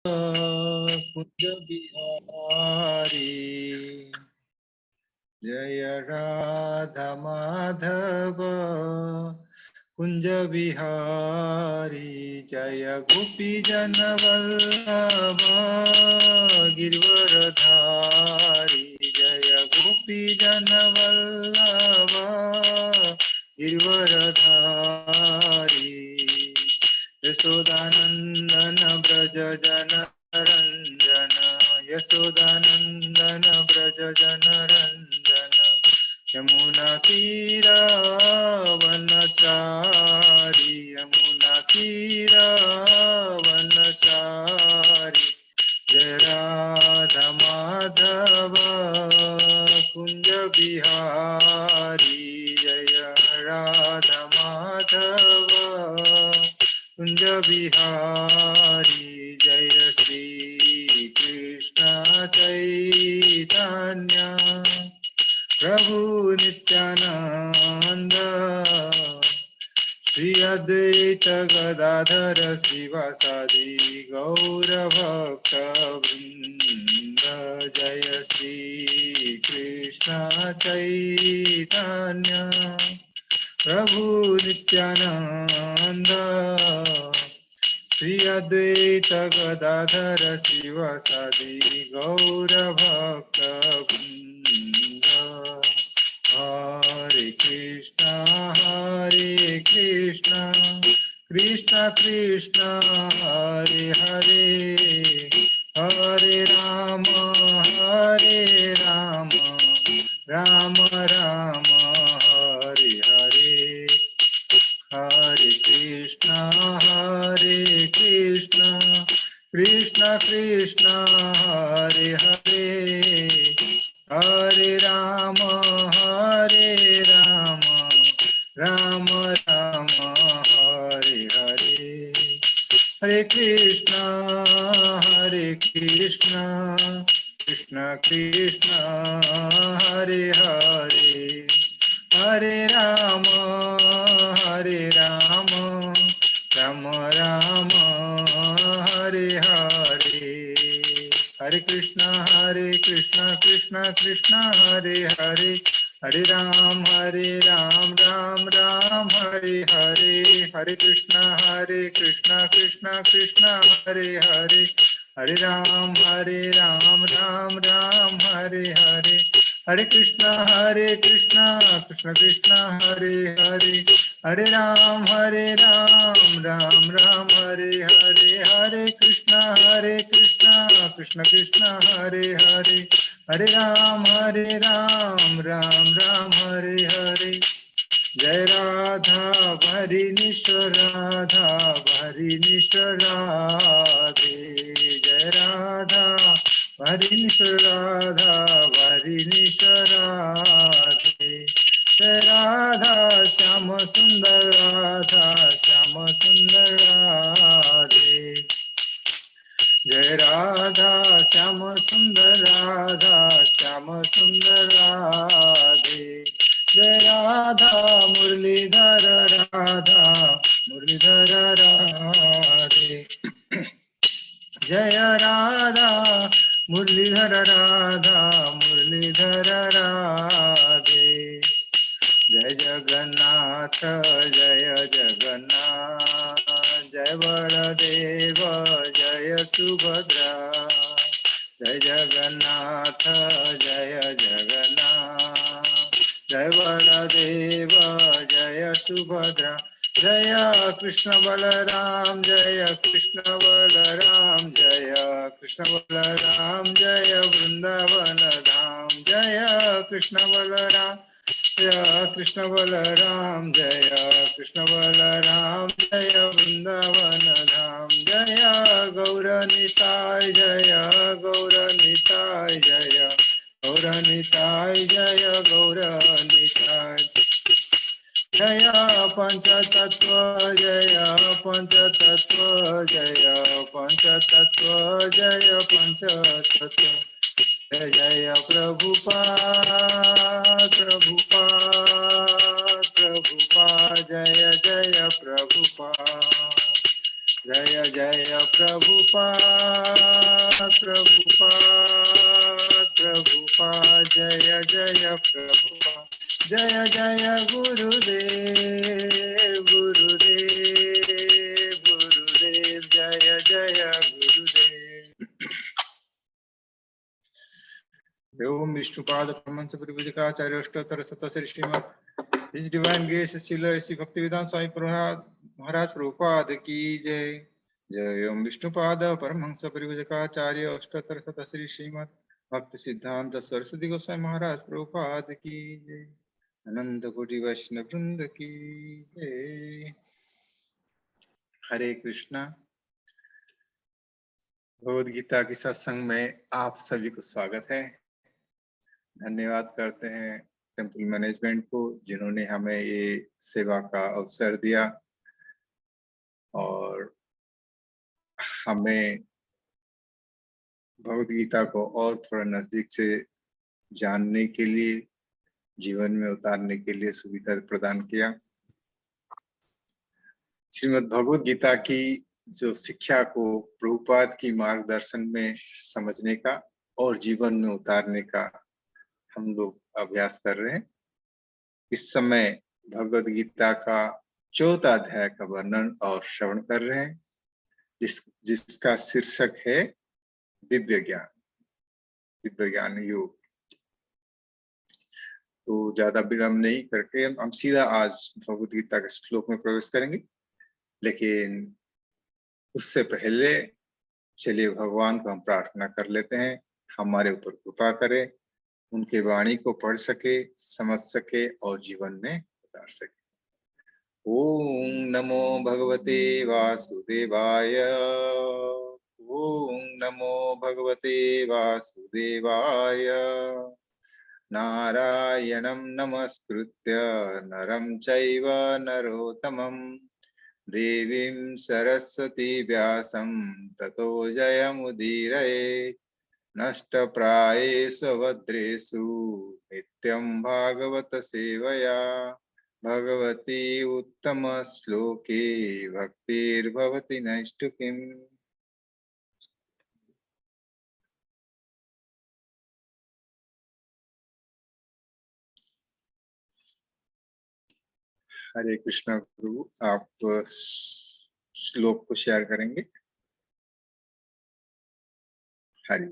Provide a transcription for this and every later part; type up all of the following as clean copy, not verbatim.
कुंज बिहारी जय राधा माधव कुंज बिहारी जय गोपी जन वल्लभ गिरवरधारी जय गोपी जन वल्लभ गिरवरधारी यशोदानंदन ब्रज जन रंजन यशोदानंदन ब्रज जन रंजन यमुना तीरा वनचारी यमुना तीरा वनचारी जय राधा माधव कुंज बिहारी जय राधा माधव कुंज बिहारी जय श्री कृष्ण चैतन्य प्रभु नित्यानंद श्री अद्वैत गदाधर शिवासादि गौर भक्त वृंद जय श्री कृष्ण चैतन्य प्रभु नित्यानंद श्री अद्वैत गदाधर शिवासादि गौर भक्त वृंद हरे कृष्णा कृष्ण कृष्ण हरे हरे हरे राम राम राम हरे हरे हरे कृष्ण कृष्ण कृष्ण हरे हरे हरे राम राम राम हरे हरे हरे कृष्ण कृष्ण कृष्ण हरे हरे हरे राम राम राम हरे हरे हरे कृष्ण कृष्ण कृष्ण हरे हरे हरे राम राम हरे हरे हरे कृष्ण कृष्ण कृष्ण हरे हरे हरे राम राम हरे हरे हरे कृष्ण कृष्ण कृष्ण हरे हरे हरे राम राम हरे हरे हरे कृष्ण कृष्ण कृष्ण हरे हरे हरे राम राम हरे हरे जय राधा भरीनिश्वर राधे जय राधा भरीनिश्वर राधे जय राधा श्याम सुंदर राधे जय राधा श्याम सुंदर राधे जय राधा मुरलीधर राधे जय राधा मुरलीधर राधे जय जगन्नाथ जय बलदेव जय सुभद्रा जय जगन्नाथ जय बलदेव जय सुभद्रा जय कृष्ण बलराम जय वृंदावन धाम जय कृष्ण बलराम जय वृंदावन धाम जय गौर निताय जय गौर निताय जय पंचतत्व जय पंचतत्व जय प्रभुपाद जय प्रभुपाद जय जय प्रभुपाद प्रभुपाद प्रभुपाद जय जय प्रभुपाद जय जय गुरुदेव गुरुदेव गुरुदेव जय जय गुरुदेव। ओम Vishnupad Paramhans परिव्राजकाचार्य अष्टोत्तर शतश्री Shrimad His Divine Grace Srila Shri Bhaktivedanta स्वामी प्रभुपाद महाराज प्रभुपाद की जय। जय ओम विष्णुपाद परमहंस परिव्राजकाचार्य अष्टोत्तर शतश्री श्रीमद् भक्ति सिद्धांत सरस्वती गोस्वामी महाराज प्रभुपाद की जय। अनंत कोटि वैष्णव वृंद की जय। हरे कृष्णा। भगवद गीता की सत्संग में आप सभी को स्वागत है। धन्यवाद करते हैं टेंपल मैनेजमेंट को जिन्होंने हमें ये सेवा का अवसर दिया और हमें भगवद गीता को और थोड़ा नजदीक से जानने के लिए, जीवन में उतारने के लिए सुविधा प्रदान किया। श्रीमद् भगवद गीता की जो शिक्षा को प्रभुपाद की मार्गदर्शन में समझने का और जीवन में उतारने का हम लोग अभ्यास कर रहे हैं। इस समय भगवद गीता का 4था अध्याय का वर्णन और श्रवण कर रहे हैं, जिसका शीर्षक है दिव्य ज्ञान योग। तो ज्यादा विलंब नहीं करके हम सीधा आज भगवद गीता के श्लोक में प्रवेश करेंगे, लेकिन उससे पहले चलिए भगवान को हम प्रार्थना कर लेते हैं, हमारे ऊपर कृपा करें, उनके वाणी को पढ़ सके, समझ सके और जीवन में उतार सके। ओम नमो भगवते वासुदेवाय। ओम नमो भगवते वासुदेवाय। नारायणं नमस्कृत्य नरं चैव नरोत्तमं देवीं सरस्वती व्यासं ततो जयमुदीरयेत्। नष्टप्रायेषु भद्रेषु नित्यं भागवत सेवया भगवती उत्तम श्लोके भक्तिर्भवति नैष्ठुकीम्। हरे कृष्ण। गुरु आप श्लोक को शेयर करेंगे। हरि।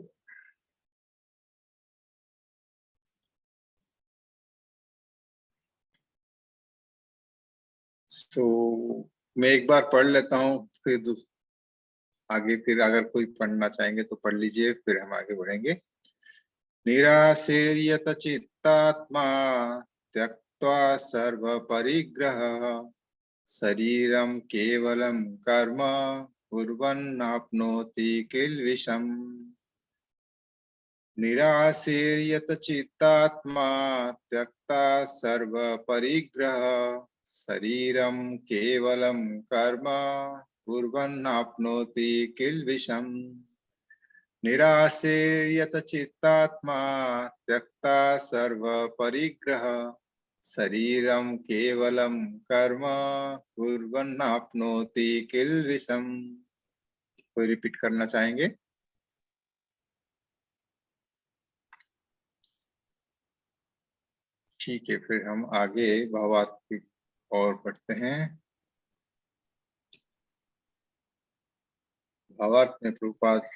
तो मैं एक बार पढ़ लेता हूँ, फिर आगे फिर अगर कोई पढ़ना चाहेंगे तो पढ़ लीजिए, फिर हम आगे बढ़ेंगे। निराशीर्यत चित्तात्मा त्यक्त्वा सर्व परिग्रह शरीरं केवलं कर्म कुर्वन्नाप्नोति किल्बिषम्। निराशीर्यत चित्तात्मा त्यक्ता सर्व परिग्रह शरीरं केवलं कर्म कुर्वन्नाप्नोति किल्बिषम्। निराशीर्यत चित्तात्मा त्यक्ता सर्व परिग्रह शरीरं केवलं कर्म कुर्वन्नाप्नोति किल्बिषम्। कोई रिपीट करना चाहेंगे? ठीक है, फिर हम आगे भावार्थ की ओर बढ़ते हैं। भावार्थ में प्रभुपाद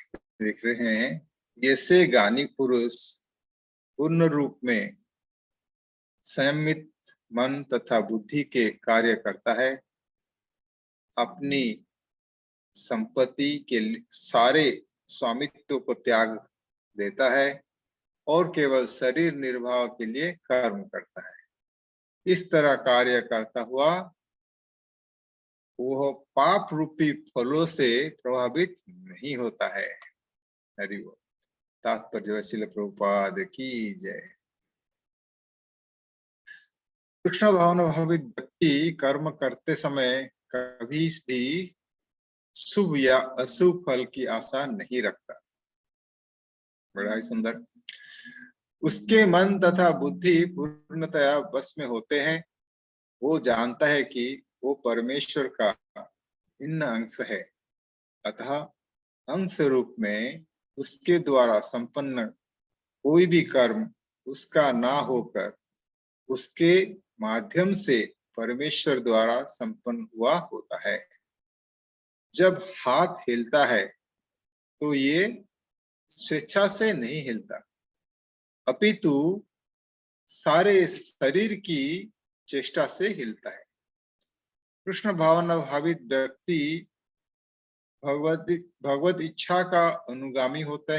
लिख रहे हैं, ऐसे ज्ञानी पुरुष पूर्ण रूप में संयमित मन तथा बुद्धि के कार्य करता है, अपनी संपत्ति के सारे स्वामित्व को त्याग देता है और केवल शरीर निर्वाह के लिए कर्म करता है। इस तरह कार्य करता हुआ वह पाप रूपी फलों से प्रभावित नहीं होता है। हरि बोल। तात्पर्य श्रील प्रभुपाद की जय। कृष्ण भावना भावित व्यक्ति कर्म करते समय कभी भी शुभ या अशुभ फल की आशा नहीं रखता। बड़ा ही सुंदर। उसके मन तथा बुद्धि पूर्णतया बस में होते हैं। वो जानता है कि वो परमेश्वर का भिन्न अंश है अतः अंश रूप में उसके द्वारा संपन्न कोई भी कर्म उसका ना होकर उसके माध्यम से परमेश्वर द्वारा संपन्न हुआ होता है। जब हाथ हिलता है तो ये स्वेच्छा से नहीं हिलता, अपितु सारे शरीर की चेष्टा से हिलता है। कृष्ण भावना भावित व्यक्ति भगवत इच्छा का अनुगामी होता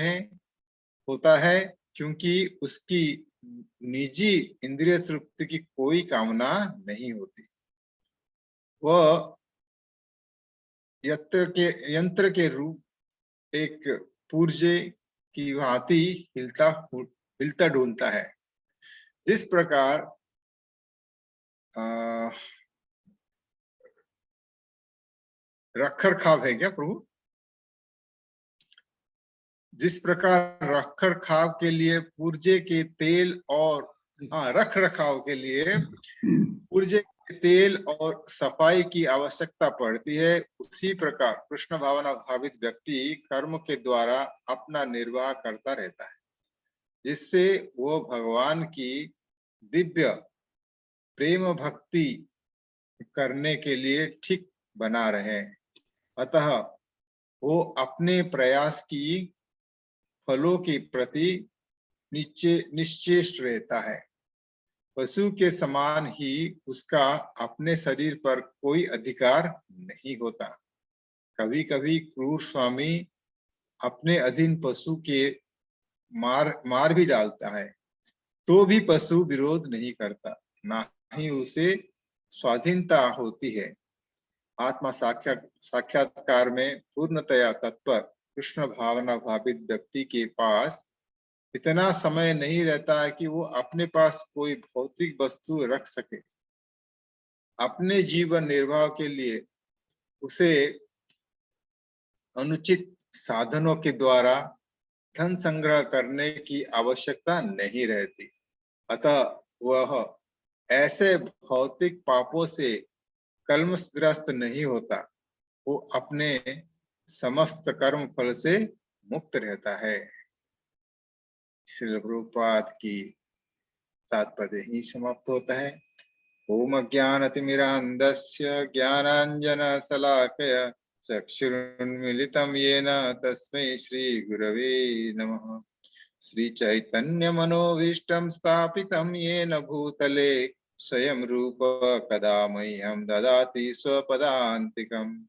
है क्योंकि उसकी निजी इंद्रिय तृप्ति की कोई कामना नहीं होती। वह यंत्र के रूप एक पुर्जे की भांति हिलता डुलता है। जिस प्रकार रखरखाव है क्या प्रभु? जिस प्रकार रखरखाव के लिए पुर्जे के तेल और रख रखाव के लिए पुर्जे के तेल और सफाई की आवश्यकता पड़ती है, उसी प्रकार कृष्ण भावना भावित व्यक्ति कर्म के द्वारा अपना निर्वाह करता रहता है, जिससे वो भगवान की दिव्य प्रेम भक्ति करने के लिए ठीक बना रहे। अतः वो अपने प्रयास की फलों के प्रति निश्चेष्ट रहता है। पशु के समान ही उसका अपने शरीर पर कोई अधिकार नहीं होता। कभी कभी क्रूर स्वामी अपने अधीन पशु के मार भी डालता है, तो भी पशु विरोध नहीं करता, ना ही उसे स्वाधीनता होती है। आत्मा साक्षात्कार में पूर्णतया तत्पर कृष्ण भावना भावित व्यक्ति के पास इतना समय नहीं रहता है कि वो अपने पास कोई भौतिक वस्तु रख सके। अपने जीवन निर्वाह के लिए उसे अनुचित साधनों के द्वारा धन संग्रह करने की आवश्यकता नहीं रहती। अतः वह ऐसे भौतिक पापों से कलमग्रस्त नहीं होता, वो अपने समस्त कर्म फल से मुक्त रहता है। श्रील प्रभुपाद की तात्पर्य ही समाप्त होता है। ओम अज्ञानतिमिरान्धस्य ज्ञानाञ्जनशलाकया चक्षुरुन्मीलितं येन तस्मै श्रीगुरवे नमः। श्रीचैतन्यमनोभीष्टं स्थापितं येन भूतले स्वयं रूप कदा मह्यं ददाति स्वपदान्तिकम्।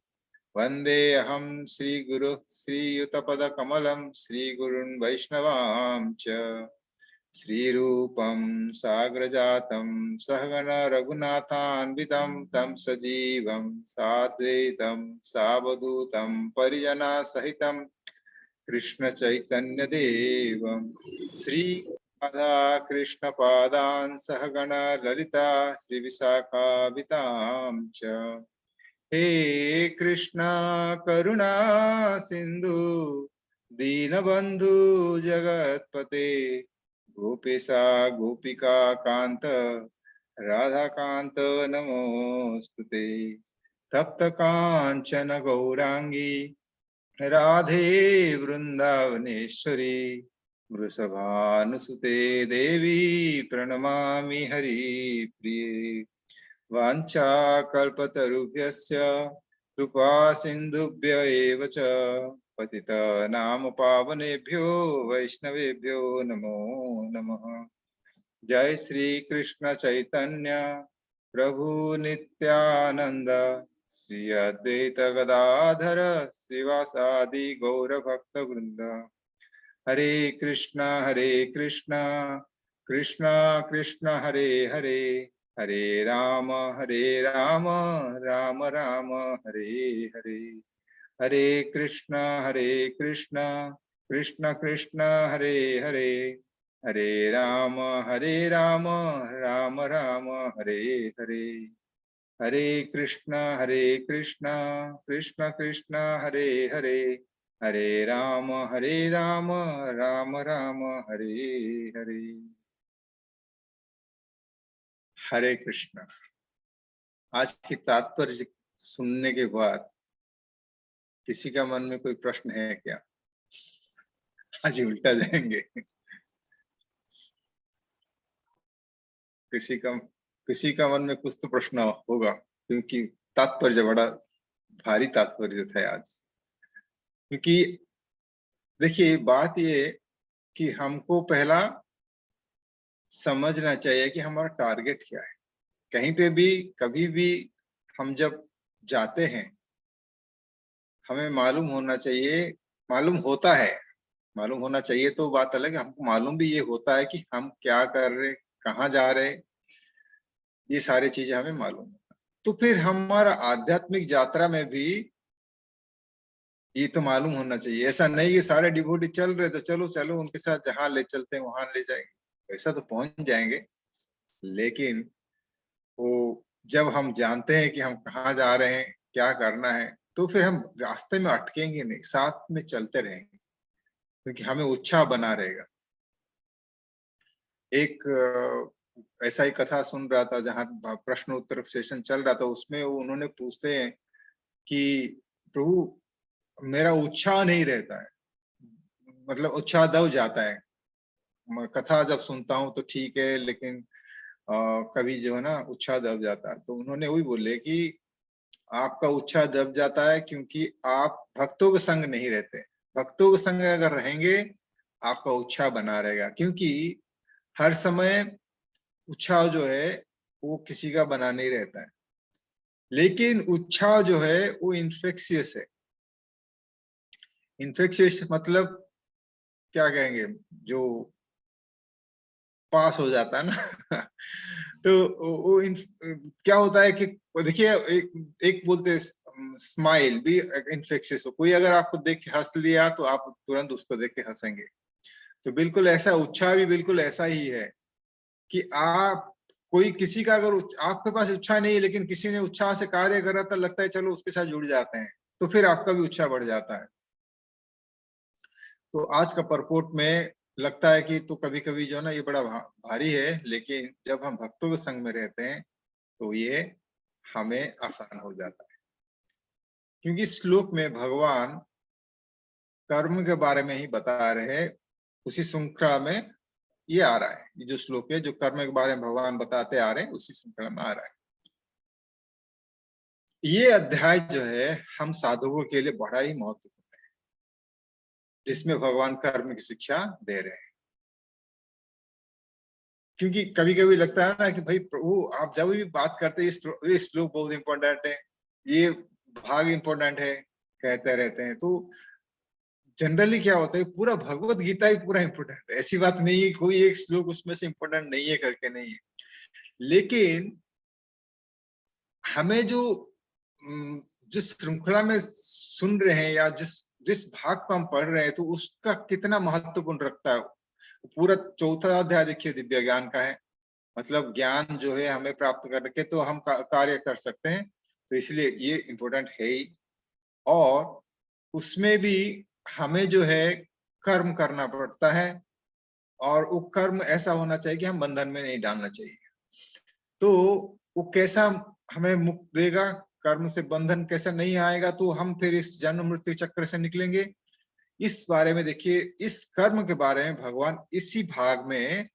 वन्देऽहं श्रीगुरु श्रीयुतपदकमलं श्रीगुरुन् वैष्णवांश्च। श्रीरूपं साग्रजातं सहगण रघुनाथान्वितं तं सजीवं साद्वैतं सावधूतं परिजना सहितं कृष्ण चैतन्य देवं श्री राधा कृष्ण पादान् सहगण ललिता श्री विशाखावितां च। हे कृष्णा करुणा सिंधु दीनबंधु जगतपते गोपेशा गोपिका कांत राधा कांत नमोस्तुते। तप्त कांचन गौरांगी राधे वृंदावनेश्वरी वृषभानुसुते देवी प्रणमामि हरिप्रिये। वाञ्छाकल्पतरुभ्यश्च कृपा सिन्धुभ्य एव च पतितानां पावनेभ्यो वैष्णवेभ्यो नमो नमः। जय श्री कृष्ण चैतन्य प्रभु नित्यानंद श्री अद्वैत गदाधर श्रीवासादि गौर भक्त वृंद। हरे कृष्णा कृष्णा कृष्णा हरे हरे, हरे राम राम राम हरे हरे। हरे कृष्णा कृष्ण कृष्ण हरे हरे, हरे राम राम राम हरे हरे। हरे कृष्णा कृष्ण कृष्ण हरे हरे, हरे राम राम राम हरे हरे। हरे कृष्णा। आज की तात्पर्य सुनने के बाद किसी का मन में कोई प्रश्न है क्या? आज उल्टा जाएंगे। किसी का मन में कुछ तो प्रश्न होगा, क्योंकि तात्पर्य बड़ा भारी तात्पर्य था आज। क्योंकि देखिए बात ये कि हमको पहला समझना चाहिए कि हमारा टारगेट क्या है। कहीं पे भी कभी भी हम जब जाते हैं, हमें मालूम होना चाहिए, मालूम होता है, मालूम होना चाहिए तो बात अलग है, हमको मालूम भी ये होता है कि हम क्या कर रहे, कहाँ जा रहे, ये सारी चीजें हमें मालूम है। तो फिर हमारा आध्यात्मिक यात्रा में भी ये तो मालूम होना चाहिए। ऐसा नहीं कि सारे डिवोटी चल रहे तो चलो चलो उनके साथ जहां ले चलते हैं वहां ले जाएंगे, ऐसा तो पहुंच जाएंगे। लेकिन वो जब हम जानते हैं कि हम कहाँ जा रहे हैं, क्या करना है, तो फिर हम रास्ते में अटकेंगे नहीं, साथ में चलते रहेंगे, क्योंकि हमें उत्साह बना रहेगा। एक ऐसा ही कथा सुन रहा था जहाँ प्रश्न उत्तर सेशन चल रहा था, उसमें वो उन्होंने पूछते हैं कि प्रभु मेरा उत्साह नहीं रहता है, मतलब उत्साह दब जाता है। कथा जब सुनता हूँ तो ठीक है, लेकिन कभी जो है ना उत्साह दब जाता है। तो उन्होंने वही बोले कि आपका उत्साह दब जाता है क्योंकि आप भक्तों के संग नहीं रहते। भक्तों के संग अगर रहेंगे आपका उत्साह बना रहेगा, क्योंकि हर समय उत्साह जो है वो किसी का बना नहीं रहता है। लेकिन उत्साह जो है वो इन्फेक्शियस है। इन्फेक्शियस मतलब क्या कहेंगे, जो पास हो जाता है ना। तो वो क्या होता है कि देखिए एक बोलते हैं स्माइल भी इन्फेक्शियस हो। कोई अगर आपको देख के हंस लिया तो आप तुरंत उसको देख के हंसेंगे। तो बिल्कुल ऐसा उत्साह भी बिल्कुल ऐसा ही है कि आप कोई किसी का अगर आपके पास उत्साह नहीं है लेकिन किसी ने उत्साह से कार्य करा तो लगता है चलो उसके साथ जुड़ जाते हैं, तो फिर आपका भी उत्साह बढ़ जाता है। तो आज का परपोर्ट में लगता है कि तो कभी कभी जो है ना ये बड़ा भारी है, लेकिन जब हम भक्तों के संग में रहते हैं तो ये हमें आसान हो जाता है। क्योंकि इस श्लोक में भगवान कर्म के बारे में ही बता रहे हैं। उसी श्रृंखला में ये आ रहा है, ये जो श्लोक है जो कर्म के बारे में भगवान बताते आ रहे हैं उसी श्रृंखला में आ रहा है। ये अध्याय जो है हम साधुओं के लिए बड़ा ही महत्वपूर्ण है, जिसमें भगवान कर्म की शिक्षा दे रहे हैं। क्योंकि कभी कभी लगता है ना कि भाई प्रभु आप जब भी बात करते हैं ये श्लोक बहुत इंपॉर्टेंट है, ये भाग इंपॉर्टेंट है, कहते रहते हैं। तो जनरली क्या होता है, पूरा भगवत गीता ही पूरा इंपॉर्टेंट है, ऐसी बात नहीं है कोई एक श्लोक उसमें से इंपॉर्टेंट नहीं है करके नहीं है। लेकिन हमें जो जिस श्रृंखला में सुन रहे हैं या जिस जिस भाग को हम पढ़ रहे हैं तो उसका कितना महत्वपूर्ण रखता है। पूरा चौथा अध्याय देखिए दिव्य ज्ञान का है, मतलब ज्ञान जो है हमें प्राप्त करके तो हम कार्य कर सकते हैं, तो इसलिए ये इम्पोर्टेंट है ही। और उसमें भी हमें जो है कर्म करना पड़ता है, और वो कर्म ऐसा होना चाहिए कि हम बंधन में नहीं डालना चाहिए। तो वो कैसा हमें मुक्त देगा, कर्म से बंधन कैसा नहीं आएगा, तो हम फिर इस जन्म मृत्यु चक्र से निकलेंगे। इस बारे में देखिए, इस कर्म के बारे में भगवान इसी भाग में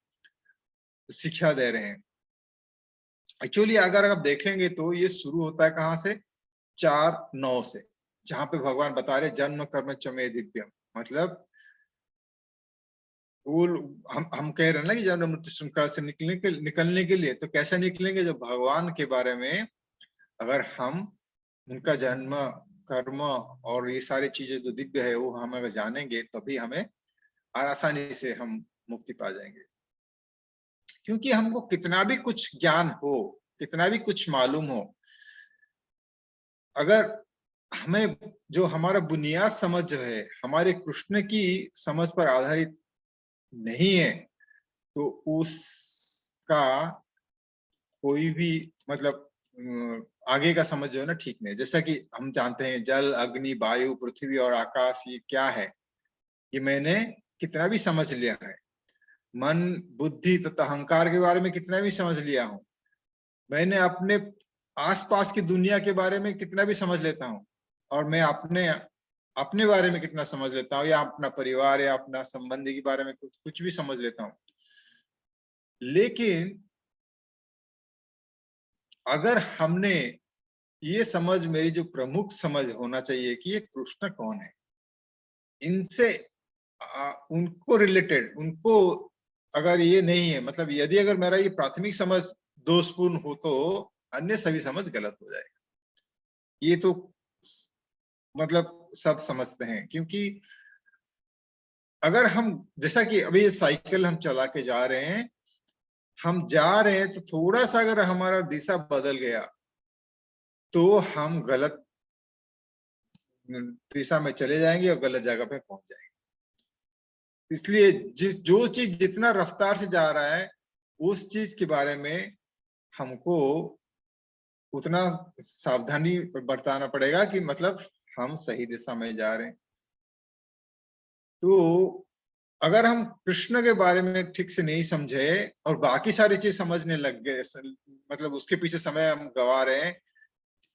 शिक्षा दे रहे हैं। एक्चुअली अगर आप देखेंगे तो ये शुरू होता है कहाँ से, 4:9 से, जहां पे भगवान बता रहे जन्म कर्म च मे दिव्यम। मतलब वो हम कह रहे हैं ना कि जन्म मृत्यु श्रृंखला से निकलने के लिए तो कैसे निकलेंगे, जब भगवान के बारे में अगर हम उनका जन्म कर्म और ये सारी चीजें जो दिव्य है वो हम अगर जानेंगे तभी हमें आसानी से हम मुक्ति पा जाएंगे। क्योंकि हमको कितना भी कुछ ज्ञान हो, कितना भी कुछ मालूम हो, अगर हमें जो हमारा बुनियाद समझ जो है हमारे कृष्ण की समझ पर आधारित नहीं है, तो उसका कोई भी मतलब आगे का समझ जो है ना ठीक नहीं। जैसा कि हम जानते हैं जल अग्नि वायु पृथ्वी और आकाश ये क्या है, ये मैंने कितना भी समझ लिया है। मन बुद्धि तथा अहंकार के बारे में कितना भी समझ लिया हूं, मैंने अपने आसपास की दुनिया के बारे में कितना भी समझ लेता हूँ, और मैं अपने अपने बारे में कितना समझ लेता हूँ, या अपना परिवार या अपना संबंधी के बारे में कुछ कुछ भी समझ लेता हूँ। लेकिन अगर हमने ये समझ, मेरी जो प्रमुख समझ होना चाहिए कि ये कृष्ण कौन है, इनसे उनको रिलेटेड, उनको अगर ये नहीं है, मतलब यदि अगर मेरा ये प्राथमिक समझ दोषपूर्ण हो तो अन्य सभी समझ गलत हो जाएगा। ये तो मतलब सब समझते हैं, क्योंकि अगर हम, जैसा कि अभी ये साइकिल हम चला के जा रहे हैं, हम जा रहे हैं तो थोड़ा सा अगर हमारा दिशा बदल गया तो हम गलत दिशा में चले जाएंगे और गलत जगह पे पहुंच जाएंगे। इसलिए जो चीज जितना रफ्तार से जा रहा है, उस चीज के बारे में हमको उतना सावधानी बरताना पड़ेगा कि मतलब हम सही दिशा में जा रहे हैं। तो अगर हम कृष्ण के बारे में ठीक से नहीं समझे और बाकी सारी चीज समझने लग गए, मतलब उसके पीछे समय हम गवा रहे हैं,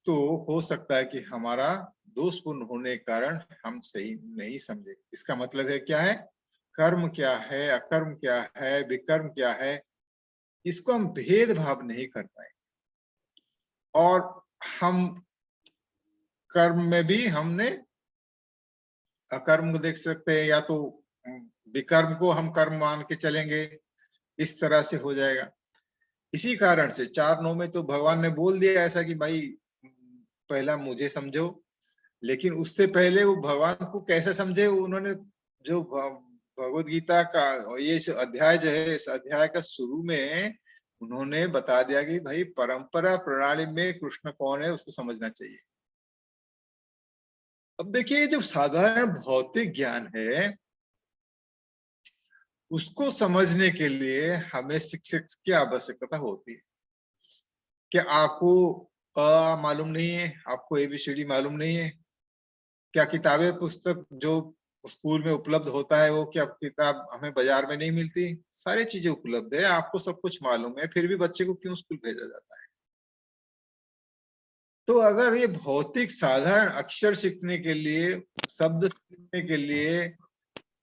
तो हो सकता है कि हमारा दोषपूर्ण होने के कारण हम सही नहीं समझे। इसका मतलब है क्या है, कर्म क्या है, अकर्म क्या है, विकर्म क्या है, इसको हम भेदभाव नहीं कर पाए। और हम कर्म में भी हमने अकर्म को देख सकते हैं, या तो विकर्म को हम कर्म मान के चलेंगे, इस तरह से हो जाएगा। इसी कारण से 4:9 में तो भगवान ने बोल दिया ऐसा कि भाई पहला मुझे समझो। लेकिन उससे पहले वो भगवान को कैसे समझे, उन्होंने जो भगवत गीता का ये अध्याय जो है, इस अध्याय का शुरू में उन्होंने बता दिया कि भाई परंपरा प्रणाली में कृष्ण कौन है उसको समझना चाहिए। अब देखिए, जो साधारण भौतिक ज्ञान है उसको समझने के लिए हमें शिक्षक की आवश्यकता होती है। क्या आपको मालूम नहीं है, आपको एबीसीडी मालूम नहीं है? क्या किताबें पुस्तक जो स्कूल में उपलब्ध होता है, वो क्या किताब हमें बाजार में नहीं मिलती? सारी चीजें उपलब्ध है, आपको सब कुछ मालूम है, फिर भी बच्चे को क्यों स्कूल भेजा जाता है? तो अगर ये भौतिक साधारण अक्षर सीखने के लिए, शब्द सीखने के लिए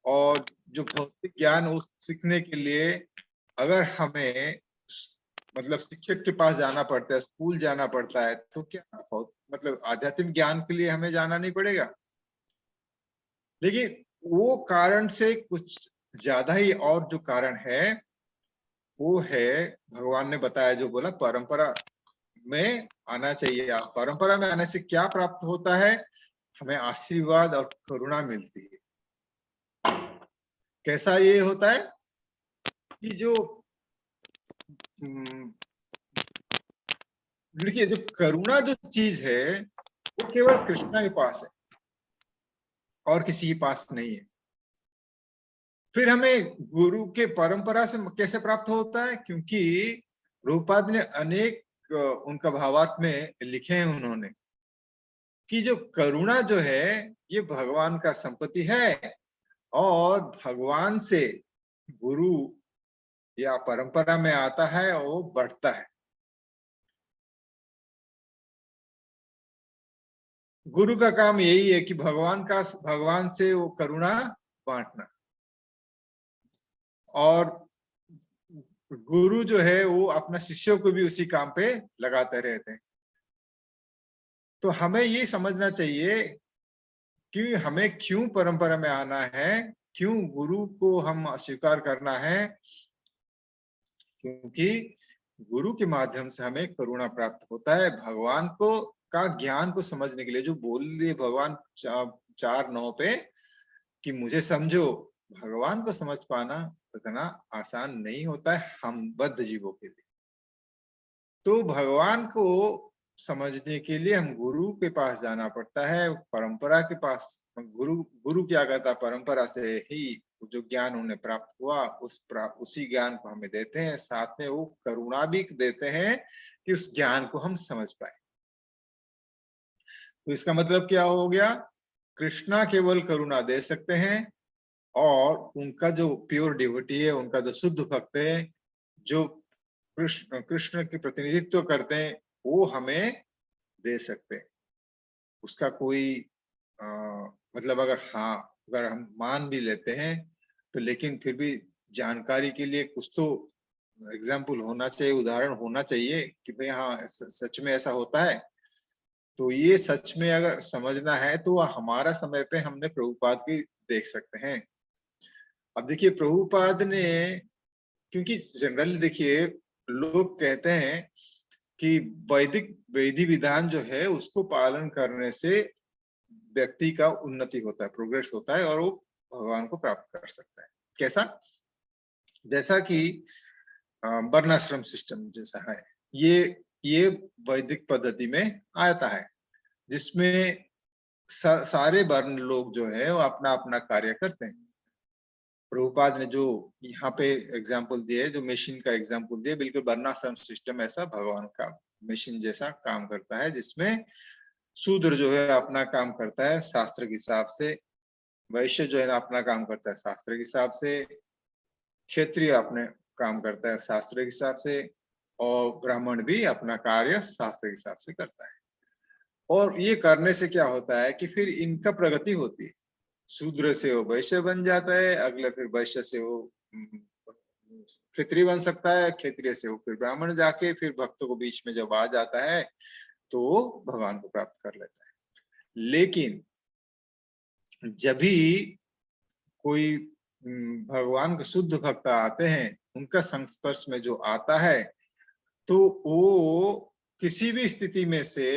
और जो भौतिक ज्ञान उस सीखने के लिए अगर हमें मतलब शिक्षक के पास जाना पड़ता है, स्कूल जाना पड़ता है, तो क्या बहुत मतलब आध्यात्मिक ज्ञान के लिए हमें जाना नहीं पड़ेगा? लेकिन वो कारण से कुछ ज्यादा ही और जो कारण है वो है, भगवान ने बताया, जो बोला परंपरा में आना चाहिए। परंपरा में आने से क्या प्राप्त होता है? हमें आशीर्वाद और करुणा मिलती है। कैसा ये होता है कि जो देखिए, जो करुणा जो चीज है वो केवल कृष्णा के पास है और किसी के पास नहीं है। फिर हमें गुरु के परंपरा से कैसे प्राप्त होता है? क्योंकि रूपपाद ने अनेक उनका भावार्थ में लिखे हैं उन्होंने कि जो करुणा जो है ये भगवान का संपत्ति है, और भगवान से गुरु या परंपरा में आता है और वो बढ़ता है। गुरु का काम यही है कि भगवान से वो करुणा बांटना। और गुरु जो है वो अपना शिष्यों को भी उसी काम पे लगाते रहते हैं। तो हमें ये समझना चाहिए कि हमें क्यों परंपरा में आना है, क्यों गुरु को हम अस्वीकार करना है। क्योंकि गुरु के माध्यम से हमें करुणा प्राप्त होता है। भगवान को का ज्ञान को समझने के लिए जो बोल दिए भगवान 4:9 पे कि मुझे समझो, भगवान को समझ पाना इतना आसान नहीं होता है हम बद्ध जीवों के लिए। तो भगवान को समझने के लिए हम गुरु के पास जाना पड़ता है, परंपरा के पास। गुरु गुरु क्या कहता, परंपरा से ही जो ज्ञान उन्हें प्राप्त हुआ उसी ज्ञान को हमें देते हैं, साथ में वो करुणा भी देते हैं कि उस ज्ञान को हम समझ पाए। तो इसका मतलब क्या हो गया? कृष्णा केवल करुणा दे सकते हैं, और उनका जो प्योर डिवोटी है, उनका जो शुद्ध भक्त है, जो कृष्ण कृष्ण की प्रतिनिधित्व करते हैं, वो हमें दे सकते हैं। उसका कोई मतलब अगर हम मान भी लेते हैं तो लेकिन फिर भी जानकारी के लिए कुछ तो एग्जाम्पल होना चाहिए, उदाहरण होना चाहिए कि भाई हाँ सच में ऐसा होता है। तो ये सच में अगर समझना है तो हमारा समय पे हमने प्रभुपाद की देख सकते हैं। अब देखिए प्रभुपाद ने, क्योंकि जनरली देखिए लोग कहते हैं कि वैदिक विधि विधान जो है उसको पालन करने से व्यक्ति का उन्नति होता है, प्रोग्रेस होता है और वो भगवान को प्राप्त कर सकता है। कैसा? जैसा कि वर्णाश्रम सिस्टम जैसा है, ये वैदिक पद्धति में आता है, जिसमें सारे वर्ण लोग जो है वो अपना अपना कार्य करते हैं। प्रभुपाद ने जो यहाँ पे एग्जाम्पल दिए, जो मशीन का एग्जाम्पल दिए, बिल्कुल वर्णाश्रम सिस्टम ऐसा भगवान का मशीन जैसा काम करता है, जिसमें शूद्र जो है अपना काम करता है शास्त्र के हिसाब से, वैश्य जो है ना अपना काम करता है शास्त्र के हिसाब से, क्षत्रिय अपने काम करता है शास्त्र के हिसाब से, और ब्राह्मण भी अपना कार्य शास्त्र के हिसाब से करता है। और ये करने से क्या होता है कि फिर इनका प्रगति होती है। शूद्र से वो वैश्य बन जाता है, अगले फिर वैश्य से वो क्षत्रिय बन सकता है, क्षत्रिय से वो फिर ब्राह्मण जाके फिर भक्तों को बीच में जब आ जाता है तो वो भगवान को प्राप्त कर लेता है। लेकिन जब भी कोई भगवान के शुद्ध भक्त आते हैं, उनका संस्पर्श में जो आता है तो वो किसी भी स्थिति में से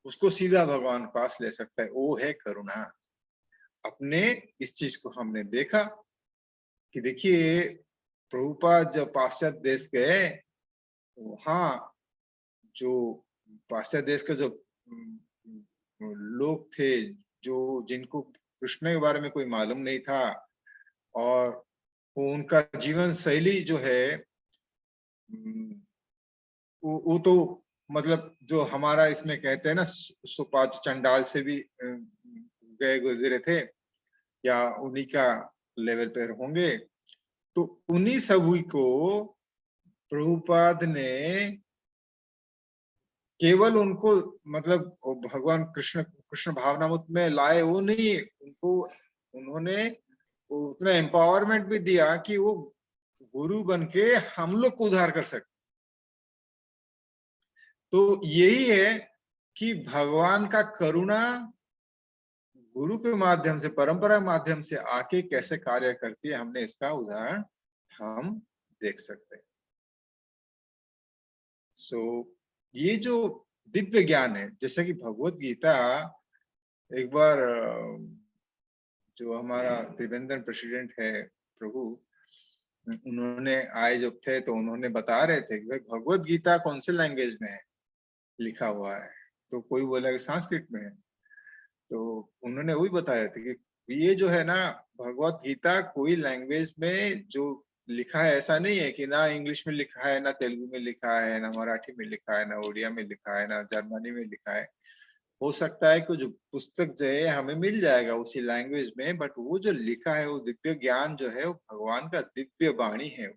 उसको सीधा भगवान के पास ले सकता है। वो है करुणा। अपने इस चीज को हमने देखा कि देखिए प्रभुपाद जब पाश्चात्य देश गए, वहां जो पाश्चात्य देश के जो लोग थे, जो जिनको कृष्ण के बारे में कोई मालूम नहीं था, और उनका जीवन शैली जो है वो तो मतलब जो हमारा इसमें कहते हैं ना सुपाच चंडाल से भी गए गुजरे थे, या उन्हीं का लेवल पर होंगे। तो उन्हीं सभी को प्रभुपाद ने केवल उनको मतलब भगवान कृष्ण कृष्ण भावनामृत में लाए, वो नहीं, उनको उन्होंने उतना एम्पावरमेंट भी दिया कि वो गुरु बन के हम लोग को उद्धार कर सकते। तो यही है कि भगवान का करुणा गुरु के माध्यम से, परंपरा के माध्यम से आके कैसे कार्य करती है, हमने इसका उदाहरण हम देख सकते हैं। ये जो दिव्य ज्ञान है, जैसे कि भगवत गीता, एक बार जो हमारा त्रिवेंद्र प्रेसिडेंट है प्रभु, उन्होंने आए जब थे तो उन्होंने बता रहे थे कि भाई भगवत गीता कौन से लैंग्वेज में है लिखा हुआ है। तो कोई बोला कि संस्कृत में है। तो उन्होंने वही बताया था कि ये जो है ना भगवत गीता कोई लैंग्वेज में जो लिखा है, ऐसा नहीं है कि ना इंग्लिश में लिखा है, ना तेलुगु में लिखा है, ना मराठी में लिखा है, ना उड़िया में लिखा है, ना जर्मनी में लिखा है। हो सकता है कि जो पुस्तक जो है हमें मिल जाएगा उसी लैंग्वेज में, बट वो जो लिखा है वो दिव्य ज्ञान जो है वो भगवान का दिव्य वाणी है।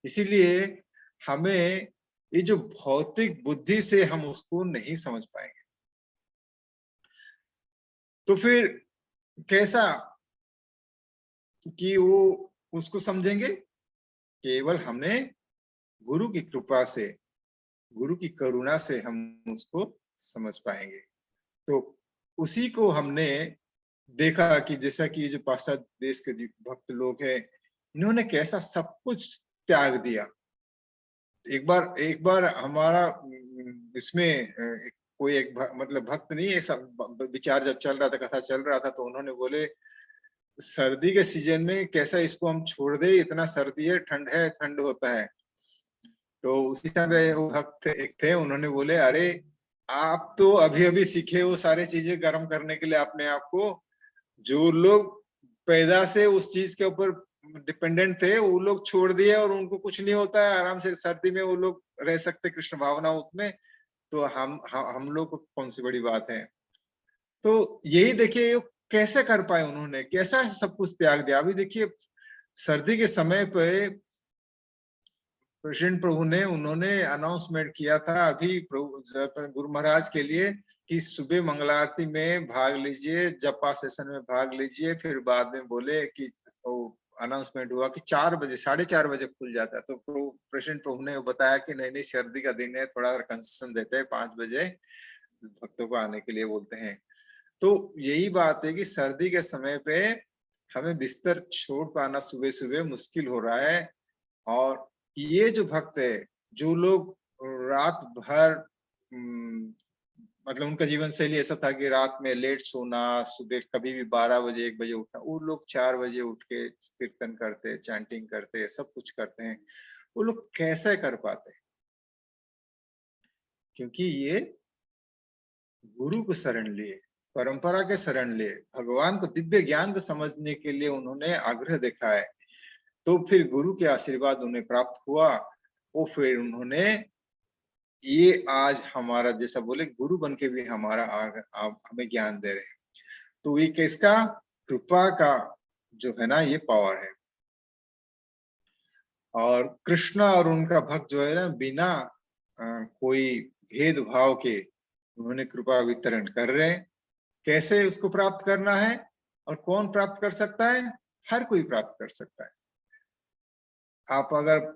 इसीलिए हमें ये जो भौतिक बुद्धि से हम उसको नहीं समझ पाएंगे। तो फिर कैसा कि वो उसको समझेंगे? केवल हमने गुरु की कृपा से, गुरु की करुणा से हम उसको समझ पाएंगे। तो उसी को हमने देखा कि जैसा कि जो पाश्चात्य देश के भक्त लोग हैं, इन्होंने कैसा सब कुछ त्याग दिया। एक बार हमारा इसमें कोई एक मतलब भक्त नहीं है, सब विचार जब चल रहा था, कथा चल रहा था, तो उन्होंने बोले सर्दी के सीजन में कैसा इसको हम छोड़ दे, इतना सर्दी है, ठंड है, ठंड होता है। तो उसी समय वो भक्त एक थे, उन्होंने बोले अरे आप तो अभी अभी सीखे वो सारे चीजें गर्म करने के लिए अपने आप को, जो लोग पैदा से उस चीज के ऊपर डिपेंडेंट थे वो लोग छोड़ दिए और उनको कुछ नहीं होता है, आराम से सर्दी में वो लोग रह सकते कृष्ण भावना उसमें। तो हम लोग को कौन सी बड़ी बात है। तो यही देखिए कैसे कर पाए, उन्होंने कैसा सब कुछ त्याग दिया। अभी देखिए सर्दी के समय पे प्रेसिडेंट प्रभु ने उन्होंने अनाउंसमेंट किया था अभी प्रभु गुरु महाराज के लिए कि सुबह मंगला आरती में भाग लीजिए, जपा सेशन में भाग लीजिए, फिर बाद में बोले कि अनाउंसमेंट हुआ कि 4 बजे, 4:30 बजे खुल जाता है। तो प्रेसिडेंट प्रभु ने बताया कि नहीं नहीं, सर्दी का दिन है, थोड़ा कंसेशन देते हैं, 5 बजे भक्तों को आने के लिए बोलते हैं। तो यही बात है कि सर्दी के समय पे हमें बिस्तर छोड़ पाना सुबह सुबह मुश्किल हो रहा है। और ये जो भक्त है, जो लोग रात भर मतलब उनका जीवन शैली ऐसा था कि रात में लेट सोना, सुबह कभी भी 12 बजे 1 बजे उठना, वो लोग 4 बजे उठ के कीर्तन करते, चैंटिंग करते, सब कुछ करते हैं। वो लोग कैसे कर पाते हैं? क्योंकि ये गुरु को शरण लिए, परंपरा के शरण लिए, भगवान को दिव्य ज्ञान को समझने के लिए उन्होंने आग्रह दिखाया। तो फिर गुरु के आशीर्वाद उन्हें प्राप्त हुआ। वो फिर उन्होंने ये आज हमारा जैसा बोले गुरु बन के भी हमारा आप हमें ज्ञान दे रहे हैं। तो ये किसका? कृपा का जो है ना, ये पावर है। और कृष्ण और उनका भक्त जो है ना, बिना कोई भेदभाव के उन्होंने कृपा वितरण कर रहे हैं। कैसे उसको प्राप्त करना है और कौन प्राप्त कर सकता है? हर कोई प्राप्त कर सकता है। आप अगर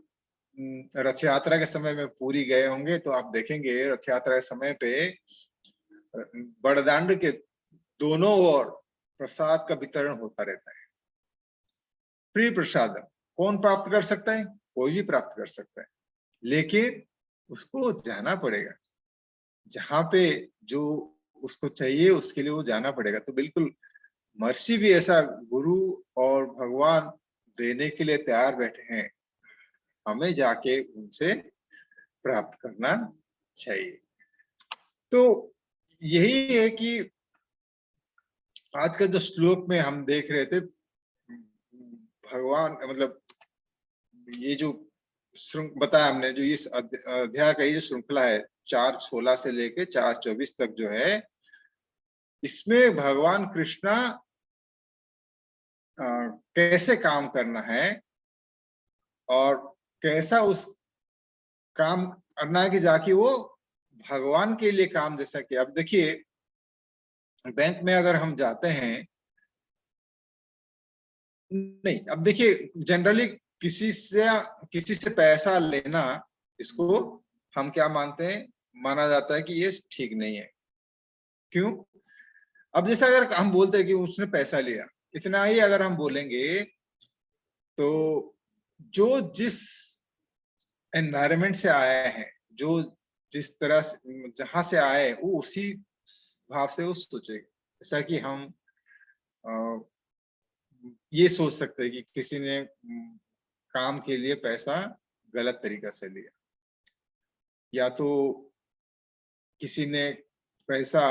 रथ यात्रा के समय में पूरी गए होंगे तो आप देखेंगे रथ यात्रा के समय पे बड़दांड के दोनों ओर प्रसाद का वितरण होता रहता है। फ्री प्रसाद कौन प्राप्त कर सकता है? कोई भी प्राप्त कर सकता है, लेकिन उसको जाना पड़ेगा जहां पे जो उसको चाहिए, उसके लिए वो जाना पड़ेगा। तो बिल्कुल मर्सी भी ऐसा गुरु और भगवान देने के लिए तैयार बैठे हैं, हमें जाके उनसे प्राप्त करना चाहिए। तो यही है कि आज का जो श्लोक में हम देख रहे थे, भगवान मतलब ये जो बताया हमने, जो इस अध्याय का ये जो श्रृंखला है 4:16 से लेके 4:24 तक जो है, इसमें भगवान कृष्णा कैसे काम करना है और कैसा उस काम करना है कि जाके वो भगवान के लिए काम, जैसा कि अब देखिए बैंक में अगर हम जाते हैं, नहीं अब देखिए जनरली किसी से पैसा लेना, इसको हम क्या मानते हैं, माना जाता है कि ये ठीक नहीं है। क्यों? अब जैसे अगर हम बोलते हैं कि उसने पैसा लिया, इतना ही अगर हम बोलेंगे तो जो जिस एनवायरमेंट से आया है, जो जिस तरह से जहां से आए, वो उसी भाव से वो सोचेगा। जैसा कि हम ये सोच सकते हैं कि किसी ने काम के लिए पैसा गलत तरीका से लिया, या तो किसी ने पैसा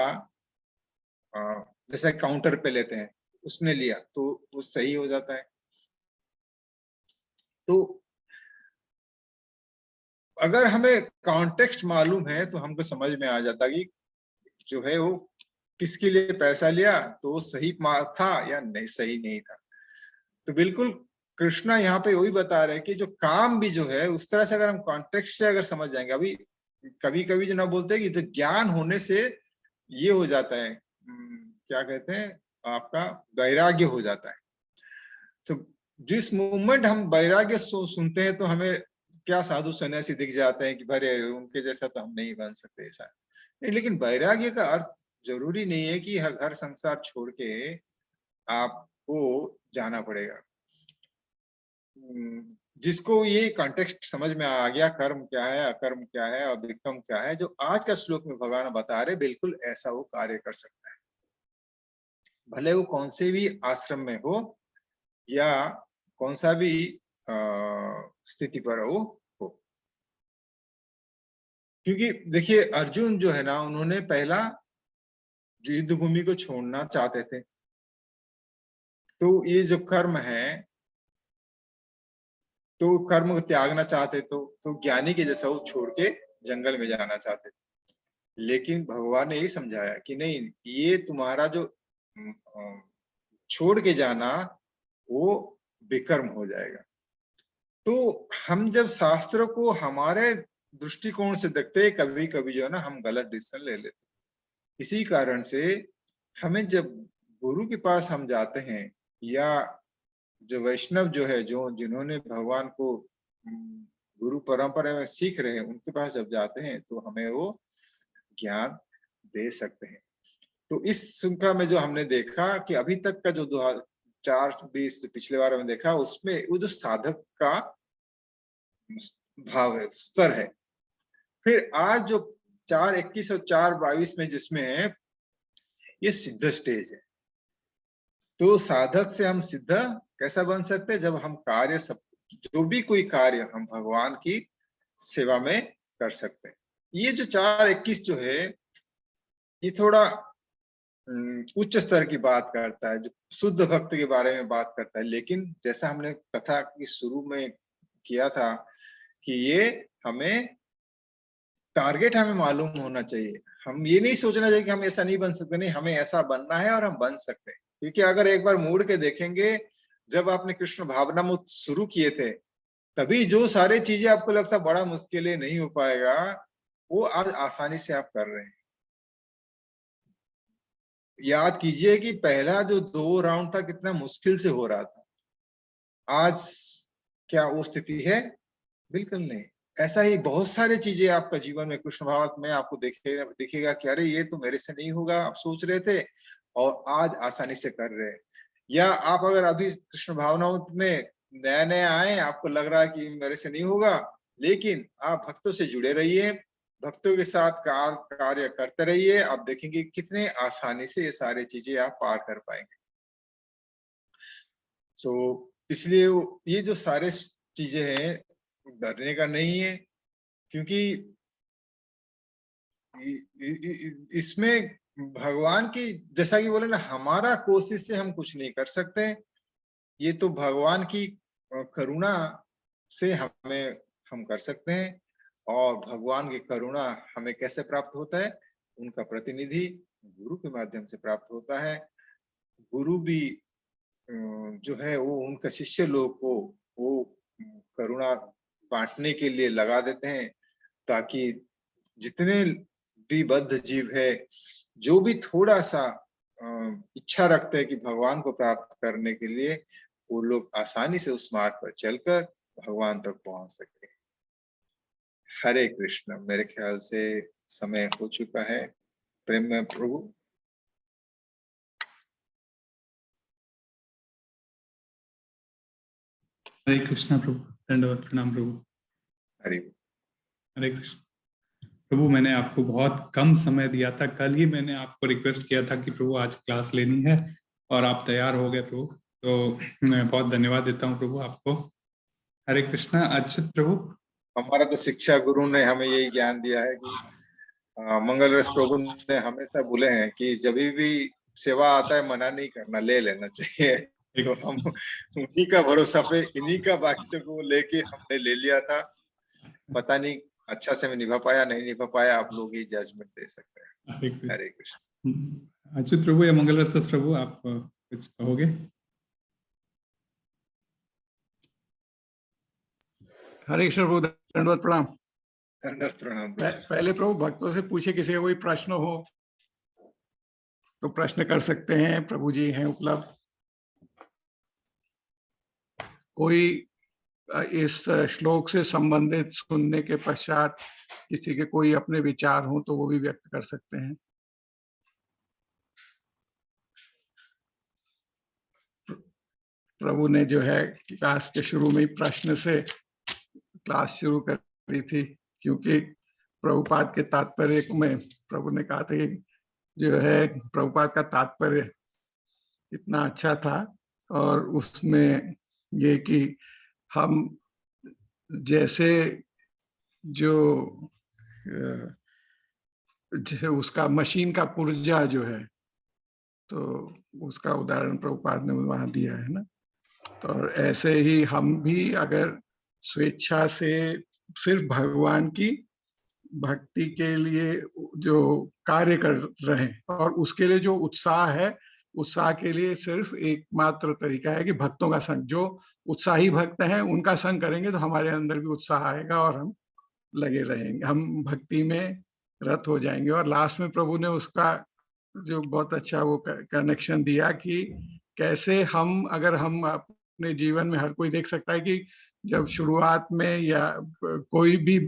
जैसे काउंटर पे लेते हैं, उसने लिया तो वो सही हो जाता है। तो अगर हमें कॉन्टेक्स्ट मालूम है तो हमको समझ में आ जाता कि जो है वो किसके लिए पैसा लिया, तो वो सही था या नहीं, सही नहीं था। तो बिल्कुल कृष्णा यहाँ पे वही बता रहे हैं कि जो काम भी जो है, उस तरह से अगर हम कॉन्टेक्स्ट से अगर समझ जाएंगे, अभी कभी कभी जो ना बोलते हैं कि तो ज्ञान होने से ये हो जाता है, क्या कहते हैं, आपका वैराग्य हो जाता है। तो जिस मोमेंट हम वैराग्य सुनते हैं तो हमें क्या साधु सन्यासी दिख जाते हैं कि भरे उनके जैसा तो हम नहीं बन सकते, ऐसा नहीं। लेकिन वैराग्य का अर्थ जरूरी नहीं है कि घर संसार छोड़ के आपको जाना पड़ेगा। जिसको ये कॉन्टेक्स्ट समझ में आ गया, कर्म क्या है, अकर्म क्या है और विक्रम क्या है, जो आज का श्लोक में भगवान बता रहे, बिल्कुल ऐसा वो कार्य कर सकता है, भले वो कौन से भी आश्रम में हो या कौन सा भी स्थिति पर हो। क्योंकि देखिए अर्जुन जो है ना, उन्होंने पहला युद्ध भूमि को छोड़ना चाहते थे, तो ये जो कर्म है, तो कर्म को त्यागना चाहते तो ज्ञानी के जैसा वो छोड़ के जंगल में जाना चाहते थे। लेकिन भगवान ने यही समझाया कि नहीं, ये तुम्हारा जो छोड़ के जाना वो विकर्म हो जाएगा। तो हम जब शास्त्र को हमारे दृष्टिकोण से देखते हैं, कभी कभी जो है ना हम गलत डिसीजन ले लेते हैं। इसी कारण से हमें जब गुरु के पास हम जाते हैं, या जो वैष्णव जो है, जो जिन्होंने भगवान को गुरु परंपरा में सीख रहे हैं, उनके पास जब जाते हैं तो हमें वो ज्ञान दे सकते हैं। तो इस श्रृंखला में जो हमने देखा कि अभी तक का जो 2004-20 पिछले बार में देखा, उसमें वो जो साधक का भाव है, स्तर है। फिर आज जो 4:21 और 4:22 में जिसमें है, ये सिद्ध स्टेज है। तो साधक से हम सिद्ध कैसा बन सकते हैं? जब हम कार्य सब, जो भी कोई कार्य हम भगवान की सेवा में कर सकते हैं। ये जो 4:21 जो है, ये थोड़ा उच्च स्तर की बात करता है, जो शुद्ध भक्त के बारे में बात करता है। लेकिन जैसा हमने कथा की शुरू में किया था कि ये हमें टारगेट हमें मालूम होना चाहिए। हम ये नहीं सोचना चाहिए कि हम ऐसा नहीं बन सकते, नहीं, हमें ऐसा बनना है और हम बन सकते हैं। क्योंकि अगर एक बार मुड़ के देखेंगे, जब आपने कृष्ण भावनामृत शुरू किए थे, तभी जो सारी चीजें आपको लगता बड़ा मुश्किल है, नहीं हो पाएगा, वो आज आसानी से आप कर रहे हैं। याद कीजिए कि पहला जो 2 राउंड था कितना मुश्किल से हो रहा था। आज क्या वो स्थिति है? बिल्कुल नहीं। ऐसा ही बहुत सारी चीजें आपका जीवन में कृष्ण भावनामृत में आपको दिखेगा कि अरे ये तो मेरे से नहीं होगा, आप सोच रहे थे और आज आसानी से कर रहे हैं। या आप अगर अभी कृष्ण भावनामृत में नया नया आए, आपको लग रहा है कि मेरे से नहीं होगा, लेकिन आप भक्तों से जुड़े रहिए, भक्तों के साथ कार्य करते रहिए, आप देखेंगे कितने आसानी से ये सारी चीजें आप पार कर पाएंगे। सो इसलिए ये जो सारे चीजें हैं, डरने का नहीं है, क्योंकि इसमें भगवान की, जैसा कि बोले ना, हमारा कोशिश से हम कुछ नहीं कर सकते। ये तो भगवान की करुणा से हम कर सकते हैं। और भगवान की करुणा हमें कैसे प्राप्त होता है? उनका प्रतिनिधि गुरु के माध्यम से प्राप्त होता है। गुरु भी जो है वो उनका शिष्य लोग को वो करुणा बांटने के लिए लगा देते हैं, ताकि जितने भी बद्ध जीव है, जो भी थोड़ा सा इच्छा रखते हैं कि भगवान को प्राप्त करने के लिए, वो लोग आसानी से उस मार्ग पर चलकर भगवान तक पहुंच सके। हरे कृष्ण। मेरे ख्याल से समय हो चुका है। प्रेम में प्रभु। हरे कृष्णा प्रभु, दंडवत प्रणाम प्रभु। हरे हरे कृष्ण प्रभु, मैंने आपको बहुत कम समय दिया था। कल ही मैंने आपको रिक्वेस्ट किया था कि प्रभु आज क्लास लेनी है, और आप तैयार हो गए प्रभु, तो मैं बहुत धन्यवाद देता हूँ प्रभु आपको। हरे कृष्णा। अच्युत प्रभु, हमारा तो शिक्षा गुरु ने हमें यही ज्ञान दिया है कि मंगल रस प्रभु ने हमेशा बोले हैं कि जब भी सेवा आता है, मना नहीं करना, ले लेना चाहिए। तो हम उन्हीं का भरोसा पे, इन्हीं का वाक्य को लेके हमने ले लिया था। पता नहीं अच्छा से मैं निभा पाया नहीं निभा पाया, आप लोग ही जजमेंट दे सकते हैं। हरे कृष्ण। अच्युत प्रभु या मंगल रस प्रभु, आप कुछ कहोगे? हरे कृष्ण प्रभु, दंडवत प्रणाम। दंडवत प्रणाम। पहले प्रभु भक्तों से पूछे, किसी का कोई प्रश्न हो तो प्रश्न कर सकते हैं, प्रभु जी हैं उपलब्ध। कोई इस श्लोक से संबंधित सुनने के पश्चात किसी के कोई अपने विचार हो तो वो भी व्यक्त कर सकते हैं। प्रभु ने जो है क्लास के शुरू में ही प्रश्न से क्लास शुरू करी थी, क्योंकि प्रभुपाद के तात्पर्य में प्रभु ने कहा था कि जो है प्रभुपाद का तात्पर्य इतना अच्छा था, और उसमें ये कि हम जैसे जो उसका मशीन का पुर्जा जो है, तो उसका उदाहरण प्रभुपाद ने वहां दिया है ना। तो ऐसे ही हम भी अगर स्वेच्छा से सिर्फ भगवान की भक्ति के लिए जो कार्य कर रहे हैं, और उसके लिए जो उत्साह है, उत्साह के लिए सिर्फ एकमात्र तरीका है कि भक्तों का संग, जो उत्साही भक्त हैं उनका संग करेंगे तो हमारे अंदर भी उत्साह आएगा और हम लगे रहेंगे, हम भक्ति में रत हो जाएंगे। और लास्ट में प्रभु ने उसका जो बहुत अच्छा वो कनेक्शन दिया कि कैसे हम, अगर हम अपने जीवन में, हर कोई देख सकता है कि जब शुरुआत में या कोई भी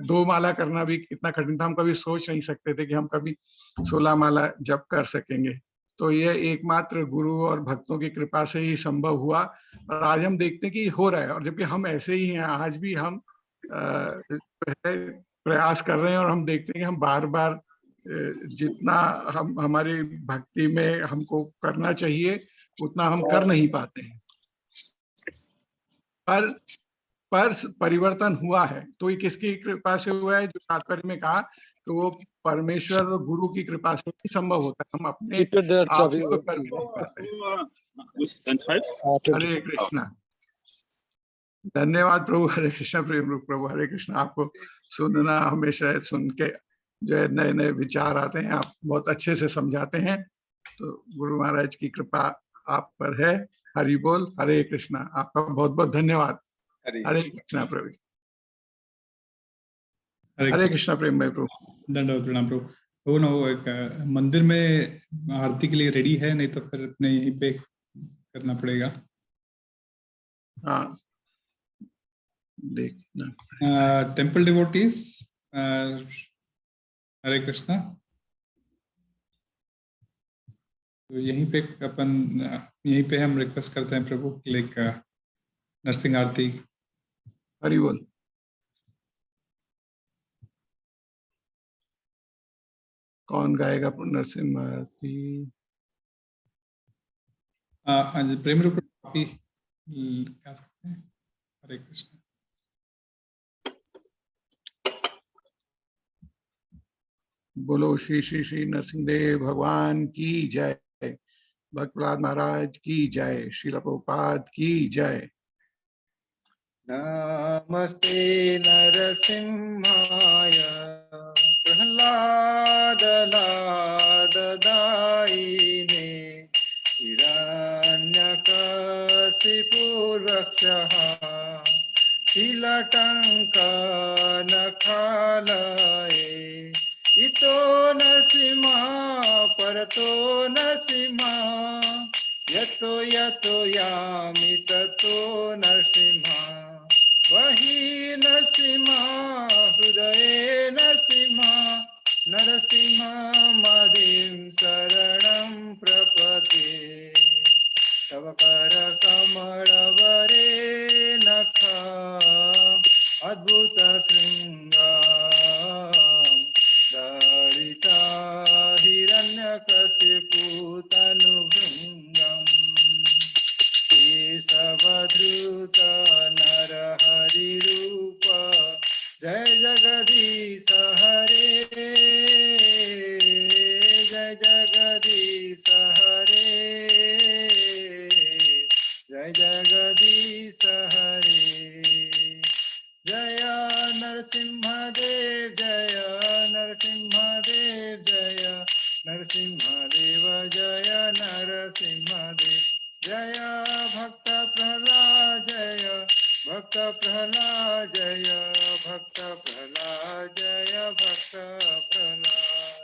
2 माला करना भी कितना कठिन था, हम कभी सोच नहीं सकते थे कि हम कभी 16 माला जप कर सकेंगे। तो ये एकमात्र गुरु और भक्तों की कृपा से ही संभव हुआ, और आज हम देखते हैं कि हो रहा है। और जबकि हम ऐसे ही हैं, आज भी हम प्रयास कर रहे हैं, और हम देखते हैं कि हम बार बार जितना हम हमारी भक्ति में हमको करना चाहिए उतना हम कर नहीं पाते हैं। पर परिवर्तन हुआ है, तो ये किसकी कृपा से हुआ है? जो तात्पर्य में कहा, तो वो परमेश्वर और गुरु की कृपा से ही संभव होता है, हम अपने आप से तो कर भी नहीं पाते। हरे कृष्णा। धन्यवाद प्रभु। हरे कृष्णा। प्रेम रूप प्रभु। हरे कृष्णा। आपको सुनना, हमेशा सुन के जो है नए नए विचार आते हैं, आप बहुत अच्छे से समझाते हैं, तो गुरु महाराज की कृपा आप पर है। हरि बोल। हरे कृष्णा। आपका बहुत बहुत धन्यवाद। हरे कृष्णा प्रभु। हरे कृष्णा प्रेम भाई प्रभु। दंडवत प्रणाम प्रभु। वो ना, वो एक मंदिर में आरती के लिए रेडी है, नहीं तो फिर अपने यहीं पे करना पड़ेगा। हाँ, देखना। टेम्पल डिवोटीज, हरे कृष्णा। तो यहीं पे यहीं पे हम रिक्वेस्ट करते हैं प्रभु, लाइक नरसिंह आरती। हरि बोल। कौन गाएगा नरसिंह आरती? प्रेम रूप आप ही गा सकते हैं। हरे कृष्णा। बोलो श्री श्री श्री नरसिंह देव भगवान की जय। भक्त प्रहलाद महाराज की जय। श्रील प्रभुपाद की जय। नमस्ते नरसिंहाय प्रह्लादलाददायिने हिरण्यकशिपुर्वक्षः शीलटङ्कनखालये इतो नरसिंहा परतो नरसिंहा यतो यतो यामि ततो नरसिंहा वही नरसिंहा हृदये नरसिंहा नरसिंहमदिं शरणं प्रपद्ये तव करकमलवरे नख अद्भुतशृङ्गां दलिता हिरण्यकशिपुतनुभृङ्गम् केशवधृत नरहरिरूप जय जगदीश हरे जय जगदीश हरे जय जगदीश हरे जय नरसिंहदेव जय नरसिंहदेव जय नरसिंहदेव जय नरसिंहदेव जय भक्त प्रह्लाद जय भक्त प्रह्लाद जय भक्त प्रह्लाद जय भक्त प्रह्लाद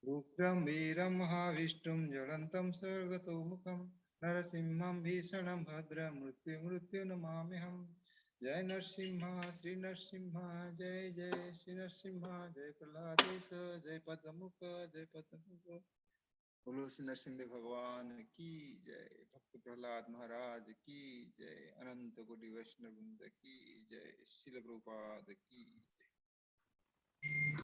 उग्रं वीरं महाविष्णुं ज्वलन्तं सर्वतोमुखं नरसिंहं भीषणं भद्रं मृत्यु नमाम्यहम् जय नरसिंहा श्री नरसिंहा जय जय श्री नरसिंहा जय प्रह्लादेश जय पद्ममुख जय पद्ममुख। बोलो श्री नरसिंह भगवान की जय। भक्त प्रह्लाद महाराज की जय। अनंत कोटि वैष्णव वृंद की जय। श्रील प्रभुपाद की